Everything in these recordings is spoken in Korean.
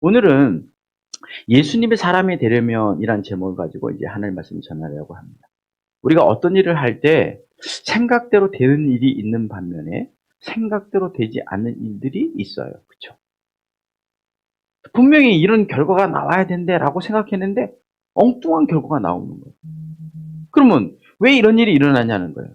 오늘은 예수님의 사람이 되려면이란 제목을 가지고 이제 하나님 말씀을 전하려고 합니다. 우리가 어떤 일을 할 때 생각대로 되는 일이 있는 반면에 생각대로 되지 않는 일들이 있어요. 그렇죠? 분명히 이런 결과가 나와야 된다라고 생각했는데 엉뚱한 결과가 나오는 거예요. 그러면 왜 이런 일이 일어나냐는 거예요.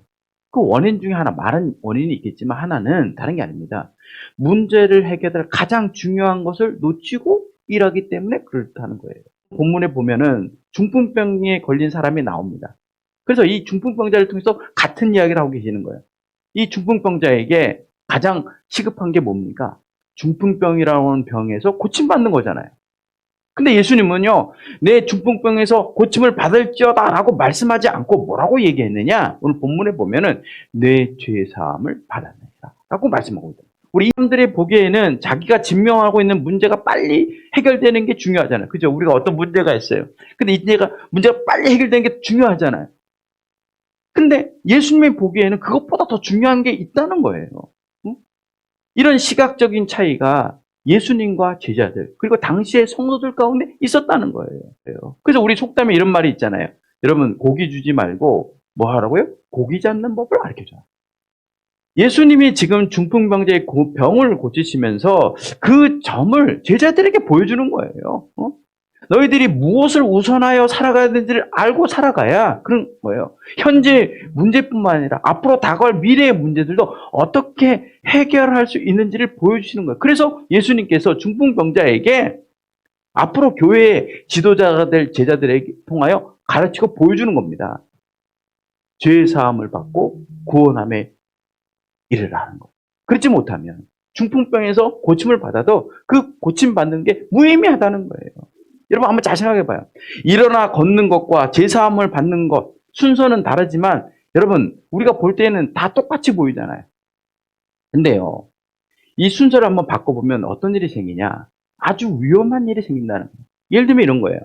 그 원인 중에 하나, 많은 원인이 있겠지만 하나는 다른 게 아닙니다. 문제를 해결할 가장 중요한 것을 놓치고 일하기 때문에 그렇다는 거예요. 본문에 보면은 중풍병에 걸린 사람이 나옵니다. 그래서 이 중풍병자를 통해서 같은 이야기를 하고 계시는 거예요. 이 중풍병자에게 가장 시급한 게 뭡니까? 중풍병이라는 병에서 고침받는 거잖아요. 근데 예수님은요, 내 중풍병에서 고침을 받을지어다 라고 말씀하지 않고 뭐라고 얘기했느냐? 오늘 본문에 보면은 내 죄사함을 받았느니라 라고 말씀하고 있다. 우리 사람들이 보기에는 자기가 직면하고 있는 문제가 빨리 해결되는 게 중요하잖아요. 그죠? 우리가 어떤 문제가 있어요. 근데 이 문제가 빨리 해결되는 게 중요하잖아요. 근데 예수님이 보기에는 그것보다 더 중요한 게 있다는 거예요. 응? 이런 시각적인 차이가 예수님과 제자들 그리고 당시의 성도들 가운데 있었다는 거예요. 그래서 우리 속담에 이런 말이 있잖아요. 여러분 고기 주지 말고 뭐 하라고요? 고기 잡는 법을 가르쳐줘요. 예수님이 지금 중풍병자의 병을 고치시면서 그 점을 제자들에게 보여주는 거예요. 너희들이 무엇을 우선하여 살아가야 되는지를 알고 살아가야 그런 거예요. 현재 문제뿐만 아니라 앞으로 다가올 미래의 문제들도 어떻게 해결할 수 있는지를 보여주시는 거예요. 그래서 예수님께서 중풍병자에게 앞으로 교회의 지도자가 될 제자들에게 통하여 가르치고 보여주는 겁니다. 죄 사함을 받고 구원함에 이르라는 거. 그렇지 못하면 중풍병에서 고침을 받아도 그 고침 받는 게 무의미하다는 거예요. 여러분 한번 잘 생각해 봐요. 일어나 걷는 것과 제사함을 받는 것 순서는 다르지만 여러분 우리가 볼 때는 다 똑같이 보이잖아요. 근데요. 이 순서를 한번 바꿔보면 어떤 일이 생기냐? 아주 위험한 일이 생긴다는 거예요. 예를 들면 이런 거예요.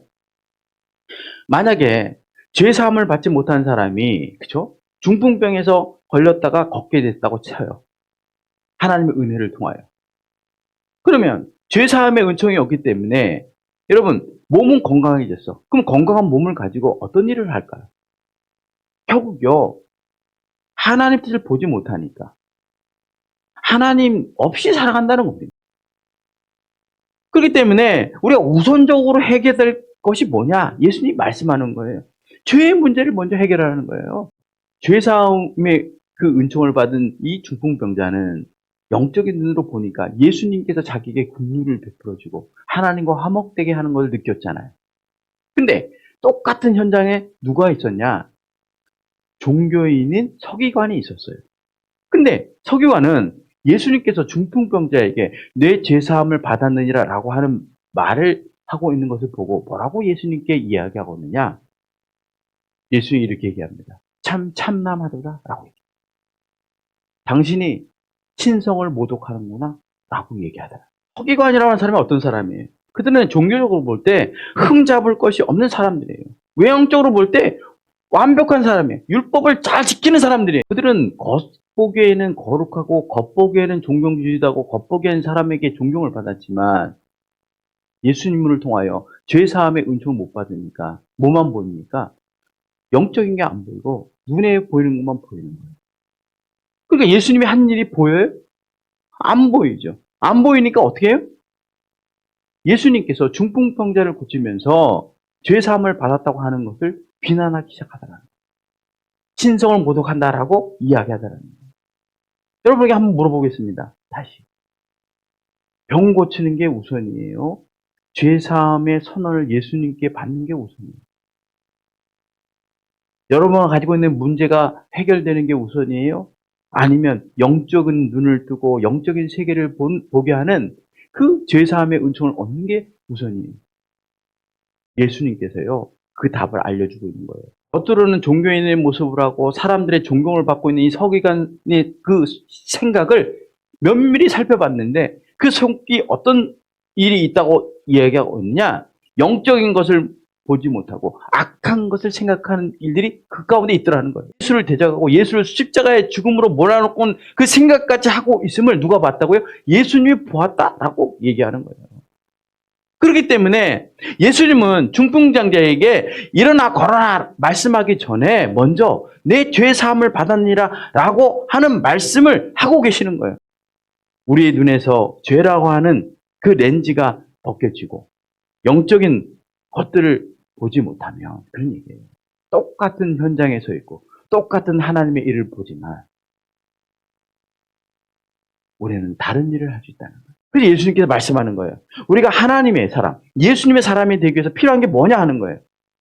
만약에 제사함을 받지 못한 사람이 그죠? 중풍병에서 걸렸다가 걷게 됐다고 쳐요. 하나님의 은혜를 통하여. 그러면 죄사함의 은총이 없기 때문에 여러분 몸은 건강해졌어. 그럼 건강한 몸을 가지고 어떤 일을 할까요? 결국요. 하나님 뜻을 보지 못하니까 하나님 없이 살아간다는 겁니다. 그렇기 때문에 우리가 우선적으로 해결될 것이 뭐냐? 예수님이 말씀하는 거예요. 죄의 문제를 먼저 해결하는 거예요. 죄사함의 그 은총을 받은 이 중풍병자는 영적인 눈으로 보니까 예수님께서 자기에게 긍휼을 베풀어주고 하나님과 화목되게 하는 걸 느꼈잖아요. 근데 똑같은 현장에 누가 있었냐? 종교인인 서기관이 있었어요. 근데 서기관은 예수님께서 중풍병자에게 내 죄사함을 받았느니라 라고 하는 말을 하고 있는 것을 보고 뭐라고 예수님께 이야기하고 있느냐? 예수님이 이렇게 얘기합니다. 참 참남하도다 라고 얘기합니다. 당신이 신성을 모독하는구나 라고 얘기하더라. 서기관이라는 사람이 어떤 사람이에요? 그들은 종교적으로 볼 때 흠잡을 것이 없는 사람들이에요. 외형적으로 볼 때 완벽한 사람이에요. 율법을 잘 지키는 사람들이에요. 그들은 겉보기에는 거룩하고 겉보기에는 존경주의하고 겉보기에는 사람에게 존경을 받았지만 예수님을 통하여 죄사함의 은총을 못 받으니까 뭐만 보입니까? 영적인 게 안 보이고 눈에 보이는 것만 보이는 거예요. 그러니까 예수님이 한 일이 보여요? 안 보이죠. 안 보이니까 어떻게 해요? 예수님께서 중풍병자를 고치면서 죄사함을 받았다고 하는 것을 비난하기 시작하더라는 거예요. 신성을 모독한다라고 이야기하더라는 거예요. 여러분에게 한번 물어보겠습니다. 다시. 병 고치는 게 우선이에요? 죄사함의 선언을 예수님께 받는 게 우선이에요? 여러분가 가지고 있는 문제가 해결되는 게 우선이에요? 아니면 영적인 눈을 뜨고 영적인 세계를 보게 하는 그 죄사함의 은총을 얻는 게 우선이에요? 예수님께서요, 그 답을 알려주고 있는 거예요. 겉으로는 종교인의 모습을 하고 사람들의 존경을 받고 있는 이 서기관의 그 생각을 면밀히 살펴봤는데 그 속이 어떤 일이 있다고 이야기하고 있느냐? 영적인 것을 보지 못하고 악한 것을 생각하는 일들이 그 가운데 있더라는 거예요. 예수를 대적하고 예수를 십자가의 죽음으로 몰아넣고 그 생각까지 하고 있음을 누가 봤다고요? 예수님이 보았다라고 얘기하는 거예요. 그렇기 때문에 예수님은 중풍장자에게 일어나 걸어라 말씀하기 전에 먼저 내 죄 사함을 받았니라 라고 하는 말씀을 하고 계시는 거예요. 우리의 눈에서 죄라고 하는 그 렌즈가 벗겨지고 영적인 것들을 보지 못하면 그런 얘기예요. 똑같은 현장에 서 있고 똑같은 하나님의 일을 보지만 우리는 다른 일을 할 수 있다는 거예요. 그래서 예수님께서 말씀하는 거예요. 우리가 하나님의 사람, 예수님의 사람이 되기 위해서 필요한 게 뭐냐 하는 거예요.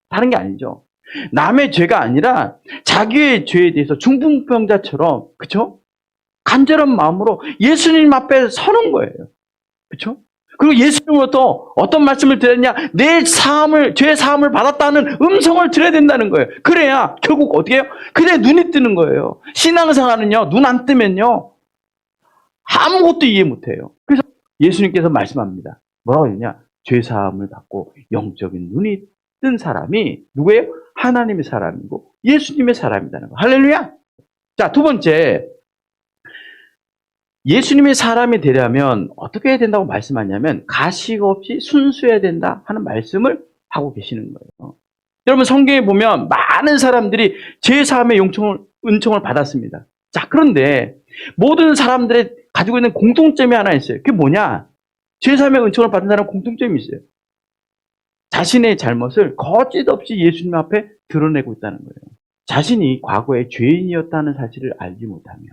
다른 게 아니죠. 남의 죄가 아니라 자기의 죄에 대해서 중풍병자처럼, 그쵸? 간절한 마음으로 예수님 앞에 서는 거예요. 그쵸? 그리고 예수님으로부터 어떤 말씀을 드렸냐? 내 사함을, 죄 사함을 받았다는 음성을 들어야 된다는 거예요. 그래야 결국 어떻게 해요? 그냥 눈이 뜨는 거예요. 신앙생활은요, 눈 안 뜨면요, 아무것도 이해 못해요. 그래서 예수님께서 말씀합니다. 뭐라고 했냐? 죄사함을 받고 영적인 눈이 뜬 사람이 누구예요? 하나님의 사람이고 예수님의 사람이라는 거. 할렐루야! 자, 두 번째, 예수님의 사람이 되려면 어떻게 해야 된다고 말씀하냐면 가식 없이 순수해야 된다 하는 말씀을 하고 계시는 거예요. 여러분 성경에 보면 많은 사람들이 죄사함의 은총을 받았습니다. 자, 그런데 모든 사람들의 가지고 있는 공통점이 하나 있어요. 그게 뭐냐? 죄사함의 은총을 받은 사람은 공통점이 있어요. 자신의 잘못을 거짓 없이 예수님 앞에 드러내고 있다는 거예요. 자신이 과거에 죄인이었다는 사실을 알지 못하면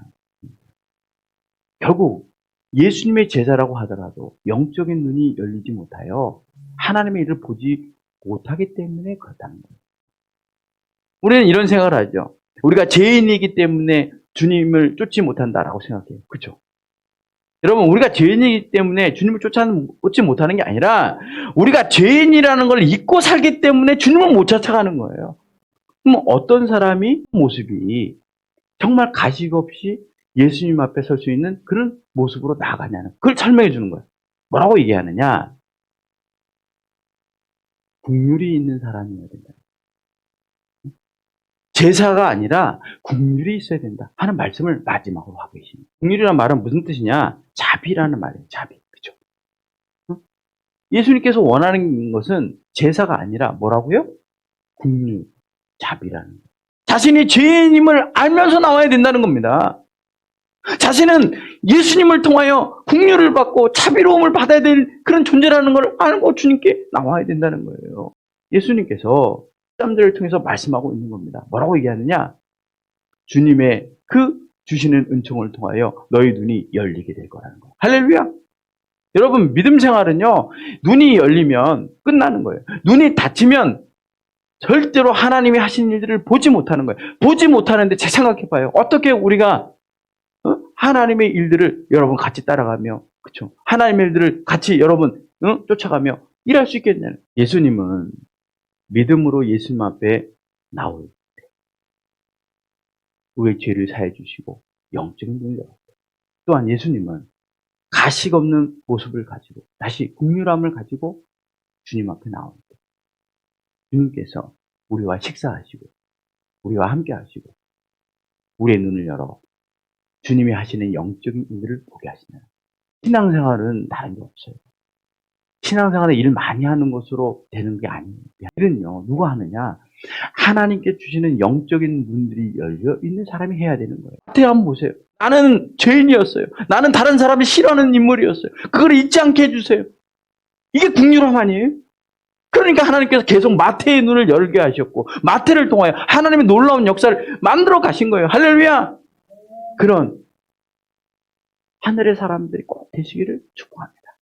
결국 예수님의 제자라고 하더라도 영적인 눈이 열리지 못하여 하나님의 일을 보지 못하기 때문에 그렇다는 거예요. 우리는 이런 생각을 하죠. 우리가 죄인이기 때문에 주님을 쫓지 못한다라고 생각해요. 그렇죠? 여러분, 우리가 죄인이기 때문에 주님을 쫓지 못하는 게 아니라 우리가 죄인이라는 걸 잊고 살기 때문에 주님을 못 쫓아가는 거예요. 그럼 어떤 사람이 모습이 정말 가식 없이 예수님 앞에 설 수 있는 그런 모습으로 나아가냐는 그걸 설명해 주는 거예요. 뭐라고 얘기하느냐? 긍휼이 있는 사람이어야 된다. 제사가 아니라 긍휼이 있어야 된다 하는 말씀을 마지막으로 하고 계십니다. 긍휼이라는 말은 무슨 뜻이냐? 자비라는 말이에요. 자비. 그렇죠? 예수님께서 원하는 것은 제사가 아니라 뭐라고요? 긍휼, 자비라는 거예요. 자신이 죄인임을 알면서 나와야 된다는 겁니다. 자신은 예수님을 통하여 긍휼을 받고 자비로움을 받아야 될 그런 존재라는 걸 알고 주님께 나와야 된다는 거예요. 예수님께서 사람들을 통해서 말씀하고 있는 겁니다. 뭐라고 얘기하느냐? 주님의 그 주시는 은총을 통하여 너희 눈이 열리게 될 거라는 거예요. 할렐루야! 여러분, 믿음 생활은요, 눈이 열리면 끝나는 거예요. 눈이 닫히면 절대로 하나님이 하신 일들을 보지 못하는 거예요. 보지 못하는데 잘 생각해 봐요. 어떻게 우리가 하나님의 일들을 여러분 같이 따라가며, 그렇죠? 하나님의 일들을 같이 여러분 쫓아가며 일할 수 있겠냐는. 예수님은 믿음으로 예수님 앞에 나올 때 우리의 죄를 사해 주시고 영적인 눈을 열었다. 또한 예수님은 가식 없는 모습을 가지고 다시 긍휼함을 가지고 주님 앞에 나올 때 주님께서 우리와 식사하시고 우리와 함께 하시고 우리의 눈을 열어 주님이 하시는 영적인 일들을 보게 하시나요? 신앙생활은 다른 게 없어요. 신앙생활에 일을 많이 하는 것으로 되는 게 아닙니다. 일은요, 누가 하느냐? 하나님께 주시는 영적인 눈들이 열려 있는 사람이 해야 되는 거예요. 어떻게 한번 보세요. 나는 죄인이었어요. 나는 다른 사람이 싫어하는 인물이었어요. 그걸 잊지 않게 해주세요. 이게 긍휼함 아니에요? 그러니까 하나님께서 계속 마태의 눈을 열게 하셨고 마태를 통하여 하나님의 놀라운 역사를 만들어 가신 거예요. 할렐루야! 그런 하늘의 사람들이 꼭 되시기를 축복합니다.